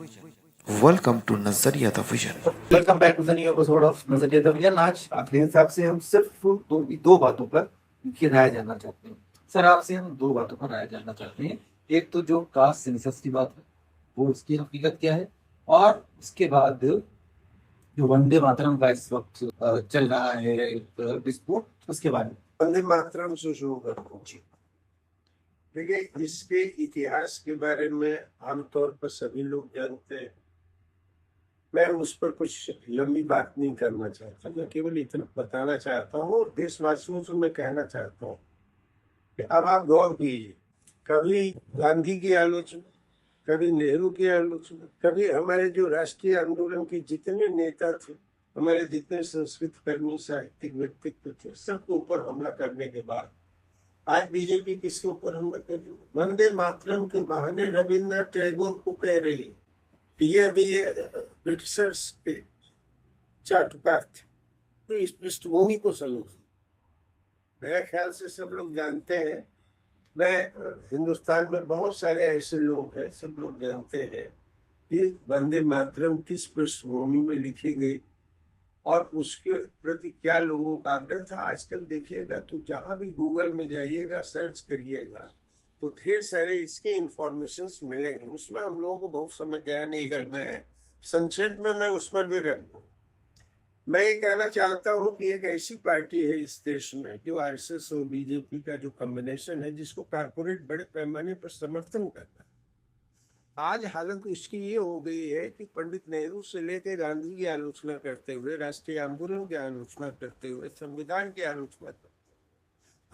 Welcome to Nazariya the Vision. Welcome back to the new episode of Nazariya the vision. आज अपने हिसाब से हम सिर्फ दो बातों पर की राय जानना चाहते हैं। सर, आपसे हम दो बातों पर राय जानना चाहते हैं। एक तो जो कास्ट सेंसस की बात है, वो उसकी हकीकत क्या है, और उसके बाद जो वंदे मातरम का इस वक्त चल रहा है एक डिस्प्यूट, उसके बारे में। वंदे मातरम से शुरू करूँ जी। देखिए, इसके इतिहास के बारे में आमतौर पर सभी लोग जानते हैं। मैं उस पर कुछ लंबी बात नहीं करना चाहता, मैं केवल इतना बताना चाहता हूँ, देशवासियों से मैं कहना चाहता हूँ कि अब आप गौर कीजिए। कभी गांधी की आलोचना, कभी नेहरू की आलोचना, कभी हमारे जो राष्ट्रीय आंदोलन के जितने नेता थे, हमारे जितने संस्कृत कर्मी, साहित्यिक व्यक्तित्व थे, सबके ऊपर हमला करने के बाद आज बीजेपी किसके ऊपर हमला कर रही है? वंदे मातरम के बहाने रविन्द्रनाथ टैगोर को कह रही है कि ये अभी ब्रिटिशर्स के चाटुकार थे। तो इस पृष्ठभूमि को समझ, मेरे ख्याल से सब लोग जानते हैं। मैं हिंदुस्तान में बहुत सारे ऐसे लोग हैं, सब लोग जानते हैं कि वंदे मातरम किस पृष्ठभूमि में लिखी गई और उसके प्रति क्या लोगों का आग्रह था। आजकल देखिएगा तो जहां भी गूगल में जाइएगा, सर्च करिएगा, तो ढेर सारे इसके इंफॉर्मेशन मिलेंगे। उसमें हम लोगों को बहुत समय गया नहीं करना है, संक्षेप में मैं उस पर भी रहूँ। मैं ये कहना चाहता हूँ कि एक ऐसी पार्टी है इस देश में जो आरएसएस और बीजेपी का जो कॉम्बिनेशन है, जिसको कारपोरेट बड़े पैमाने पर समर्थन करता है। आज हालत इसकी ये हो गई है कि पंडित नेहरू से लेकर गांधी की आलोचना करते हुए, राष्ट्रीय आंदोलन की आलोचना करते हुए, संविधान की आलोचना करते,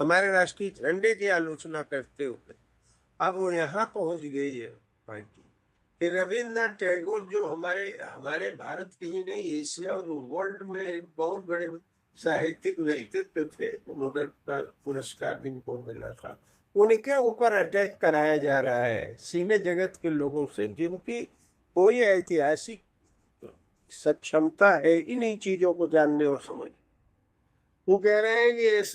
हमारे राष्ट्रीय झंडे की आलोचना करते हुए अब वो यहाँ पहुंच गई है पार्टी कि रविन्द्रनाथ टैगोर, जो हमारे भारत के ही नहीं, एशिया और वर्ल्ड में एक बहुत बड़े साहित्यिक व्यक्तित्व थे, नोबेल पुरस्कार भी इनको मिला था, उनके ऊपर अटैक कराया जा रहा है सिने जगत के लोगों से, जिनकी कोई ऐतिहासिक सक्षमता है इन्हीं चीजों को जानने और समझ। वो कह रहे हैं कि इस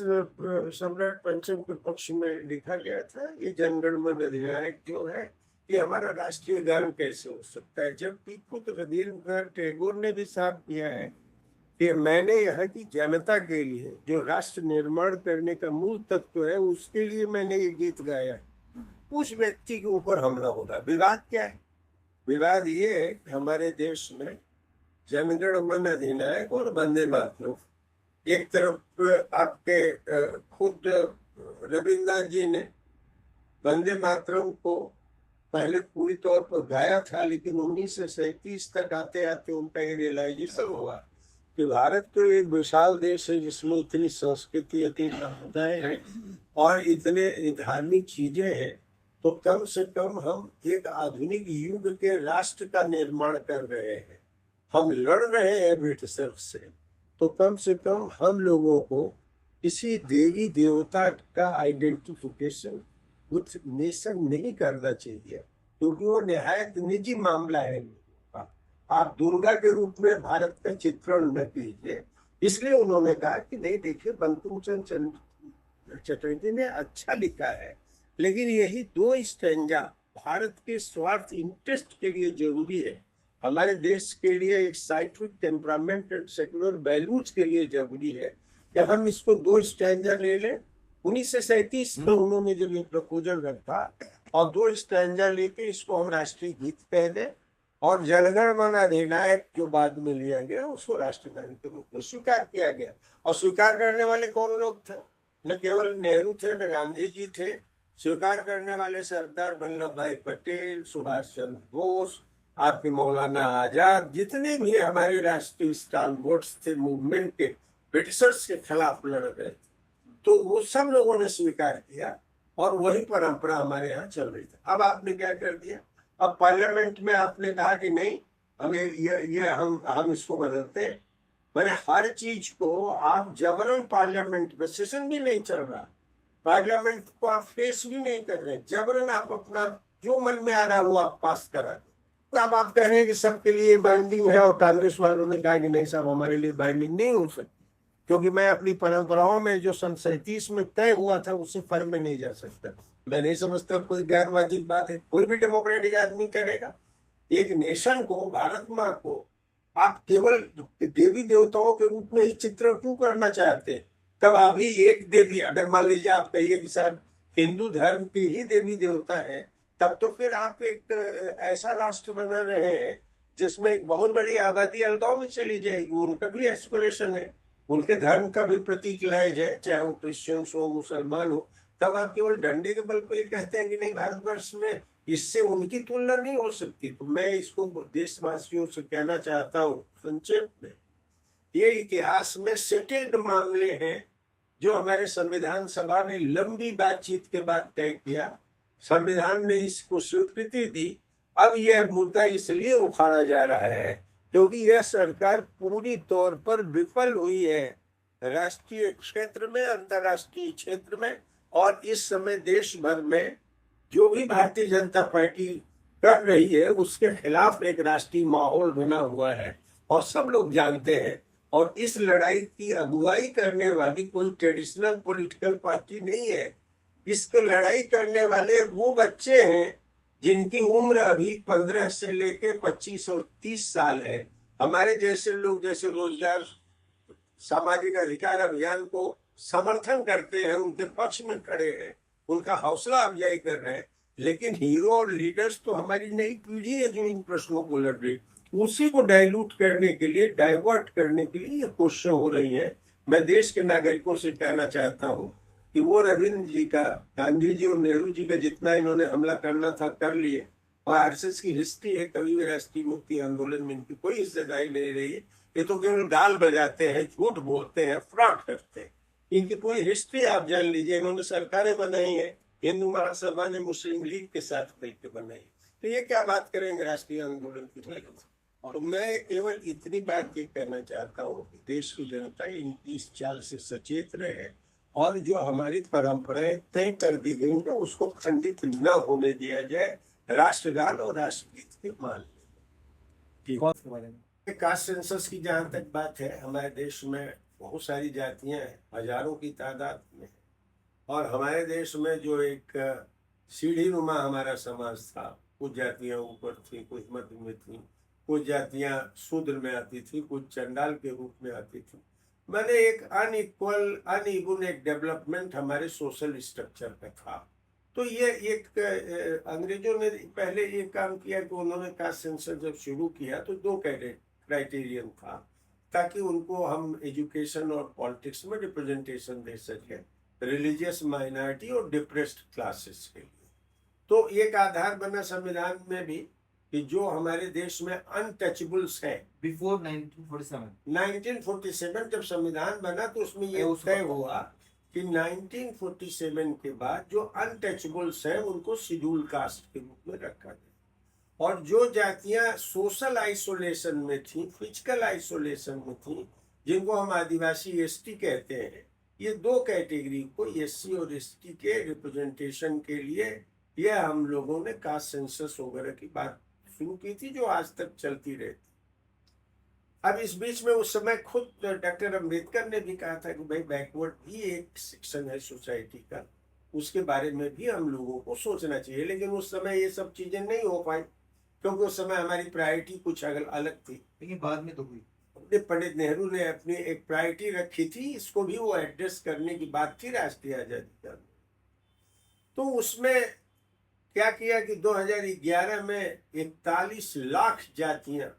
सम्राट पंचम के पक्ष में लिखा गया था ये जनगण मन अधिनायक जो है, ये हमारा राष्ट्रीय गान कैसे हो सकता है, जबकि खुद रविन्द्रनाथ टैगोर ने भी साफ किया है कि मैंने यहाँ की जनता के लिए, जो राष्ट्र निर्माण करने का मूल तत्व है, उसके लिए मैंने ये गीत गाया है। उस व्यक्ति के ऊपर हमला होगा। विवाद क्या है? विवाद ये है कि हमारे देश में जनगण मन अधिनायक और वंदे मातरम, एक तरफ आपके खुद रविन्द्रनाथ जी ने वंदे मातरम को पहले पूरी तौर पर गाया था, लेकिन 1937 तक आते आते उनका ये रियलाइजेशन हुआ कि भारत तो एक विशाल देश है जिसमें इतनी संस्कृति, इतनी समुदाय है और इतने धार्मिक चीजें हैं, तो कम से कम हम एक आधुनिक युग के राष्ट्र का निर्माण कर रहे हैं, हम लड़ रहे हैं ब्रिटिशर से, तो कम से कम हम लोगों को किसी देवी देवता का आइडेंटिफिकेशन कुछ नेशन नहीं करना चाहिए, क्योंकि वो निहायत निजी मामला है। आप दुर्गा के रूप में भारत का चित्रण न कीजिए। इसलिए उन्होंने कहा कि नहीं, देखिए, बंकिम चंद्र चटर्जी ने अच्छा लिखा है, लेकिन यही दो स्टैंजा भारत के स्वार्थ इंटरेस्ट के लिए जरूरी है, हमारे देश के लिए एक scientific temperament and secular values के लिए जरूरी है कि हम इसको दो स्टैंजा ले लें। 1937 में उन्होंने जब ये प्रपोजल रखा और दो स्टैंजा लेके इसको हम राष्ट्रीय गीत कह दें, और जनगण मन अधिनायक जो बाद में लिया गया उसको राष्ट्रगान के रूप में स्वीकार किया गया। और स्वीकार करने वाले कौन लोग थे? न केवल नेहरू थे, न गांधी जी थे। स्वीकार करने वाले सरदार वल्लभ भाई पटेल, सुभाष चंद्र बोस, आपके मौलाना आजाद, जितने भी हमारे राष्ट्रीय स्टालवर्ड्स थे मूवमेंट के, ब्रिटिशर्स के खिलाफ लड़ रहे थे, तो वो सब लोगों ने स्वीकार किया और वही परंपरा हमारे यहाँ चल रही थी। अब आपने क्या कर दिया? अब पार्लियामेंट में आपने कहा कि नहीं, हमें ये हम इसको बदलते हैं। मैंने हर चीज को आप जबरन, पार्लियामेंट में सेशन भी नहीं चल रहा, पार्लियामेंट को आप फेस भी नहीं कर रहे, जबरन आप अपना जो मन में आ रहा है वो आप पास करा दो। तो अब आप कह रहे हैं कि सबके लिए बाइंडिंग है, और कांग्रेस वालों ने कहा कि नहीं साहब, हमारे लिए बाइंडिंग नहीं हो सकती, क्योंकि मैं अपनी परंपराओं में जो सन 37 में तय हुआ था उससे फर में नहीं जा सकता। मैं नहीं समझता कोई गैर वाजिब बात है, कोई भी डेमोक्रेटिक आदमी करेगा। एक नेशन को, भारत माँ को आप केवल देवी देवताओं के रूप में ही चित्रण क्यों करना चाहते हैं? तब अभी एक देवी, अगर मान लीजिए आप कहिए कि सर हिंदू धर्म की ही देवी देवता है, तब तो फिर आप एक ऐसा राष्ट्र बना रहे हैं जिसमें एक बहुत बड़ी आबादी अलगाव में चली जाएगी। उनका भी एस्पिरेशन है, उनके धर्म का भी प्रतीक लाया जाए, चाहे वो क्रिश्चियंस हो, मुसलमान हो। तब आप केवल डंडे के बल पर ये कहते हैं कि नहीं, भारतवर्ष में इससे उनकी तुलना नहीं हो सकती। तो मैं इसको देशवासियों से कहना चाहता हूँ संक्षेप में, ये इतिहास में सेटल्ड मामले हैं जो हमारे संविधान सभा ने लंबी बातचीत के बाद तय किया। संविधान ने इसको स्वीकृति दी। अब यह मुद्दा इसलिए उखाड़ा जा रहा है क्योंकि यह सरकार पूरी तौर पर विफल हुई है राष्ट्रीय क्षेत्र में, अंतर्राष्ट्रीय क्षेत्र में, और इस समय देश भर में जो भी भारतीय जनता पार्टी कर रही है उसके खिलाफ एक राष्ट्रीय माहौल बना हुआ है और सब लोग जानते हैं। और इस लड़ाई की अगुवाई करने वाली कोई ट्रेडिशनल पॉलिटिकल पार्टी नहीं है। इसको लड़ाई करने वाले वो बच्चे हैं जिनकी उम्र अभी 15 से लेकर 25 और 30 साल है। हमारे जैसे लोग जैसे रोजगार, सामाजिक अधिकार अभियान को समर्थन करते हैं, उनके पक्ष में खड़े हैं, उनका हौसला अफजाई कर रहे हैं, लेकिन हीरो और लीडर्स तो हमारी नई पीढ़ी है जो इन प्रश्नों को लड़ रही। उसी को डाइल्यूट करने के लिए, डाइवर्ट करने के लिए ये कोशिशें हो रही है। मैं देश के नागरिकों से कहना चाहता हूँ कि वो रविंद्र जी का, गांधी जी और नेहरू जी का जितना इन्होंने हमला करना था कर लिए। और आरएसएस की हिस्ट्री है, कभी भी राष्ट्रीय मुक्ति आंदोलन में इनकी कोई हिस्सेदारी नहीं रही है। ये तो केवल गाल बजाते हैं, झूठ बोलते हैं, फ्रॉड करते हैं। इनकी पूरी हिस्ट्री आप जान लीजिए। इन्होंने सरकारें बनाई है, हिंदू महासभा ने मुस्लिम लीग के साथ मिलकर बनाई। तो ये क्या बात करेंगे राष्ट्रीय आंदोलन की? तो मैं केवल इतनी बात ये कहना चाहता हूँ कि देश की जनता इस चाल से सचेत रहे और जो हमारी परंपराएं तय कर दी गई है उसको खंडित न होने दिया जाए। राष्ट्रगान और राष्ट्रगीत के मान कास्ट सेंसस की जहां तक बात है, हमारे देश में बहुत सारी जातियां हैं, हजारों की तादाद में। और हमारे देश में जो एक सीढ़ी नुमा हमारा समाज था, कुछ जातियां ऊपर थी, कुछ मध्य में थी, कुछ जातियां शूद्र में आती थी, कुछ चंडाल के रूप में आती थी। मैंने एक अनइक्वल, अनइवन एक डेवलपमेंट हमारे सोशल स्ट्रक्चर का था। तो ये एक अंग्रेजों ने पहले ये काम किया कि उन्होंने कास्ट सेंसस जब शुरू किया तो 2 क्राइटेरियन था ताकि उनको हम एजुकेशन और पॉलिटिक्स में रिप्रेजेंटेशन दे सके, रिलीजियस माइनॉरिटी और डिप्रेस्ड क्लासेस के लिए। तो एक आधार बना संविधान में भी कि जो हमारे देश में अनटचेबल्स है। बिफोर 1947 जब संविधान बना तो उसमें ये तय हुआ कि 1947 के बाद जो अनटचेबल्स हैं उनको शेड्यूल कास्ट के रूप में रखा गया। और जो जातियां सोशल आइसोलेशन में थी, फिजिकल आइसोलेशन में थी, जिनको हम आदिवासी एसटी कहते हैं, ये 2 कैटेगरी को, एससी और एसटी के रिप्रेजेंटेशन के लिए यह हम लोगों ने कास्ट सेंसस वगैरह की बात शुरू की थी जो आज तक चलती रहती। अब इस बीच में उस समय खुद डॉक्टर अम्बेडकर ने भी कहा था कि भाई बैकवर्ड भी एक सेक्शन है सोसाइटी का, उसके बारे में भी हम लोगों को सोचना चाहिए। लेकिन उस समय ये सब चीजें नहीं हो पाई क्योंकि उस समय हमारी प्रायोरिटी कुछ अलग थी। लेकिन बाद में तो हुई। पंडित नेहरू ने अपनी एक प्रायोरिटी रखी थी, इसको भी वो एड्रेस करने की बात थी राष्ट्रीय आजादी का। तो उसमें क्या किया कि 2011 में 41 लाख जातियां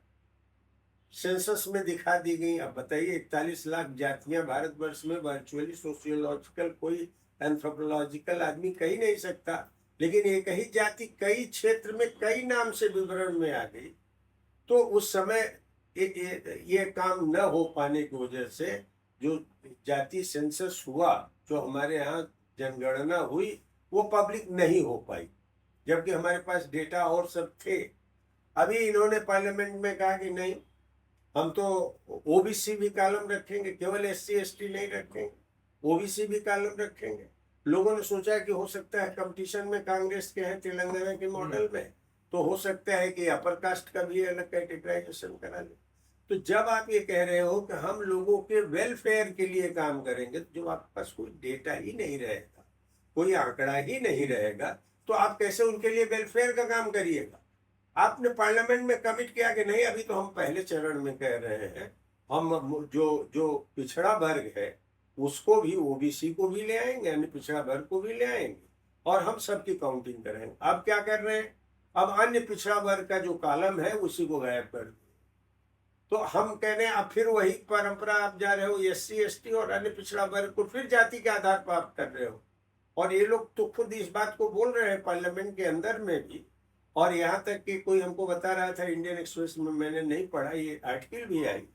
सेंसस में दिखा दी गई। अब बताइए 41 लाख जातियां भारतवर्ष में वर्चुअली सोशियोलॉजिकल कोई एंथ्रोपोलॉजिकल आदमी कह ही नहीं सकता, लेकिन एक ही जाति कई क्षेत्र में कई नाम से विवरण में आ गई। तो उस समय ये काम न हो पाने की वजह से जो जाति सेंसस हुआ, जो हमारे यहाँ जनगणना हुई, वो पब्लिक नहीं हो पाई, जबकि हमारे पास डेटा और सब थे। अभी इन्होंने पार्लियामेंट में कहा कि नहीं, हम तो ओबीसी भी कॉलम रखेंगे, केवल एससी एसटी नहीं रखेंगे, ओबीसी भी कॉलम रखेंगे। लोगों ने सोचा कि हो सकता है कंपटीशन में कांग्रेस के हैं तेलंगाना के मॉडल में, तो हो सकता है कि अपर कास्ट का भी अलग कैटेगराइजेशन करा ले। तो जब आप ये कह रहे हो कि हम लोगों के वेलफेयर के लिए काम करेंगे, तो जब आपके पास कोई डेटा ही नहीं रहेगा, कोई आंकड़ा ही नहीं रहेगा, तो आप कैसे उनके लिए वेलफेयर का काम करिएगा? आपने पार्लियामेंट में कमिट किया कि नहीं, अभी तो हम पहले चरण में कह रहे हैं, हम जो जो पिछड़ा वर्ग है उसको भी, ओबीसी को भी ले आएंगे, यानी पिछड़ा वर्ग को भी ले आएंगे और हम सबकी काउंटिंग करेंगे। अब क्या कर रहे हैं, अब अन्य पिछड़ा वर्ग का जो कॉलम है उसी को गायब कर दिया। तो हम कह रहे हैं अब फिर वही परंपरा आप जा रहे हो, एससी एसटी और अन्य पिछड़ा वर्ग को फिर जाति के आधार पर आप कर रहे हो। और ये लोग तो खुद इस बात को बोल रहे हैं पार्लियामेंट के अंदर में भी। और यहाँ तक कि कोई हमको बता रहा था, इंडियन एक्सप्रेस में, मैंने नहीं पढ़ा, ये आर्टिकल भी आई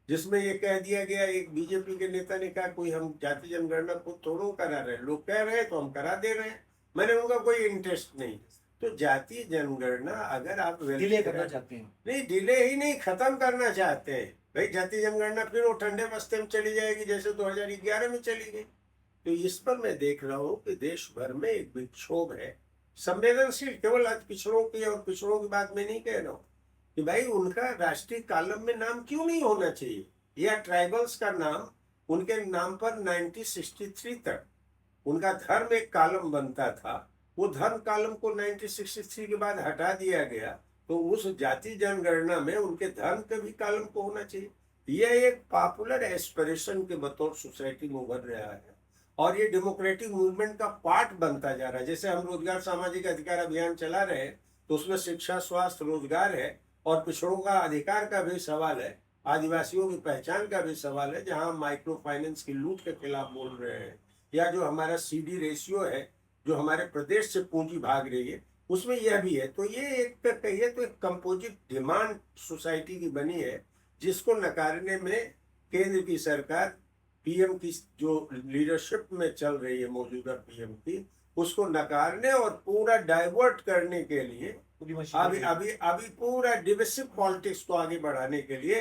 जिसमें ये कह दिया गया, एक बीजेपी के नेता ने कहा कोई हम जाति जनगणना को थोड़ो करा रहे हैं, लोग कह रहे हैं तो हम करा दे रहे हैं। मैंने उनका कोई इंटरेस्ट नहीं। तो जाति जनगणना अगर आप डिले करना चाहते हैं, नहीं, डिले ही नहीं, खत्म करना चाहते हैं भाई। जाति जनगणना फिर वो ठंडे बस्ते में चली जाएगी जैसे 2011 में चली गई। तो इस पर मैं देख रहा हूँ कि देश भर में एक विक्षोभ है, संवेदनशील। केवल आज पिछड़ों की और पिछड़ों की बात मैं नहीं कह रहा हूँ कि भाई उनका राष्ट्रीय कॉलम में नाम क्यों नहीं होना चाहिए, या ट्राइबल्स का नाम उनके नाम पर 1963 तक उनका धर्म एक कॉलम बनता था, वो धर्म कॉलम को 1963 के बाद हटा दिया गया। तो उस जाति जनगणना में उनके धर्म के भी कॉलम को होना चाहिए। यह एक पॉपुलर एस्पिरेशन के बतौर सोसाइटी में उभर रहा है और ये डेमोक्रेटिक मूवमेंट का पार्ट बनता जा रहा है। जैसे हम रोजगार सामाजिक अधिकार अभियान चला रहे हैं तो उसमें शिक्षा, स्वास्थ्य, रोजगार है और पिछड़ों का अधिकार का भी सवाल है, आदिवासियों की पहचान का भी सवाल है, जहां माइक्रो फाइनेंस की लूट के खिलाफ बोल रहे हैं, या जो हमारा सीडी रेशियो है जो हमारे प्रदेश से पूंजी भाग रही है उसमें यह भी है। तो ये एक कहिए तो एक कंपोजिट डिमांड सोसाइटी की बनी है, जिसको नकारने में केंद्र की सरकार, पीएम की जो लीडरशिप में चल रही है मौजूदा पीएम की, उसको नकारने और पूरा डाइवर्ट करने के लिए अभी पूरा डिविसिव पॉलिटिक्स को आगे बढ़ाने के लिए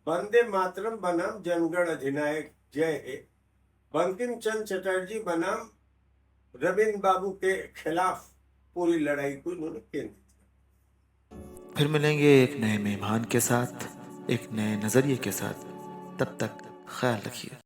वंदे मातरम बनाम जनगण अधिनायक जय हे, बंकिम चंद्र चटर्जी बनाम रविंद्र बाबू के खिलाफ पूरी लड़ाई को इन्होंने केंद्रित। फिर मिलेंगे एक नए मेहमान के साथ, एक नए नजरिए के साथ। तब तक ख्याल रखिए।